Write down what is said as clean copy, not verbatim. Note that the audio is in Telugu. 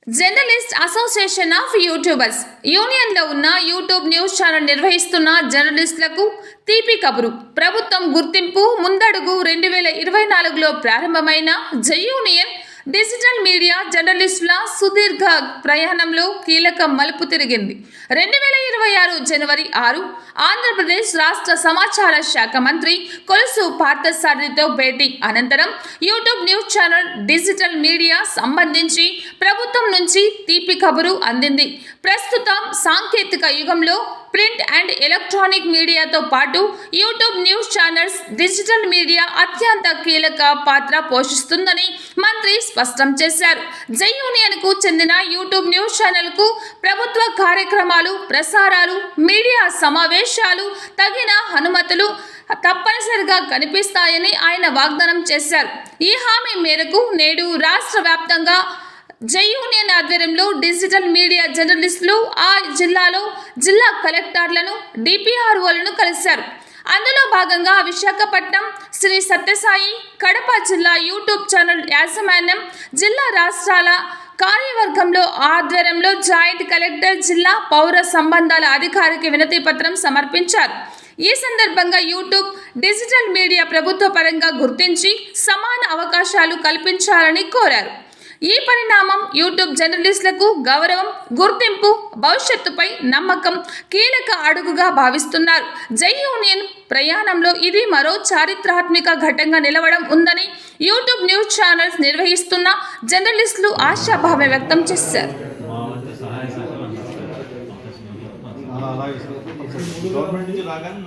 జర్నలిస్ట్ అసోసియేషన్ ఆఫ్ యూట్యూబర్స్ యూనియన్లో ఉన్న యూట్యూబ్ న్యూస్ ఛానల్ నిర్వహిస్తున్న జర్నలిస్టులకు తీపి కబురు. ప్రభుత్వం గుర్తింపు ముందడుగు 2024లో ప్రారంభమైన జై యూనియన్ డిజిటల్ మీడియా జర్నలిస్టుల సుదీర్ఘ ప్రయాణంలో కీలక మలుపు తిరిగింది. 2026 జనవరి 6 ఆంధ్రప్రదేశ్ రాష్ట్ర సమాచార శాఖ మంత్రి కొలుసు పార్థసారథితో భేటీ అనంతరం YouTube news channel digital media సంబంధించి ప్రభుత్వం నుంచి తీపి కబురు అందింది. ప్రస్తుతం సాంకేతిక యుగంలో ప్రింట్ అండ్ ఎలక్ట్రానిక్ మీడియాతో పాటు YouTube news channels digital media అత్యంత కీలక పాత్ర పోషిస్తుందని మంత్రి స్పష్టం చేశారు. జై యూనియన్కు చెందిన యూట్యూబ్ న్యూస్ ఛానల్కు ప్రభుత్వ కార్యక్రమాలు, ప్రసారాలు, మీడియా సమావేశాలు, తగిన అనుమతులు తప్పనిసరిగా కనిపిస్తాయని ఆయన వాగ్దానం చేశారు. ఈ హామీ మేరకు నేడు రాష్ట్ర వ్యాప్తంగా జై యూనియన్ ఆధ్వర్యంలో డిజిటల్ మీడియా జర్నలిస్టులు ఆ జిల్లాలో జిల్లా కలెక్టర్లను, డిపిఆర్ఓలను కలిశారు. అందులో భాగంగా విశాఖపట్నం శ్రీ సత్యసాయి, కడప జిల్లా యూట్యూబ్ ఛానల్ యాజమాన్యం, జిల్లా రాష్ట్రాల కార్యవర్గంలో ఆధ్వర్యంలో జాయింట్ కలెక్టర్, జిల్లా పౌర సంబంధాల అధికారికి వినతి పత్రం సమర్పించారు. ఈ సందర్భంగా యూట్యూబ్ డిజిటల్ మీడియా ప్రభుత్వ పరంగా గుర్తించి సమాన అవకాశాలు కల్పించాలని కోరారు. ఈ పరిణామం యూట్యూబ్ జర్నలిస్టులకు గౌరవం, గుర్తింపు, భవిష్యత్తుపై నమ్మకం కీలక అడుగుగా భావిస్తున్నారు. జై యూనియన్ ప్రయాణంలో ఇది మరో చారిత్రాత్మక ఘట్టంగా నిలవడం ఉందని యూట్యూబ్ న్యూస్ ఛానల్స్ నిర్వహిస్తున్న జర్నలిస్టులు ఆశాభావం వ్యక్తం చేశారు. గవర్నమెంట్ నుంచి రాగానే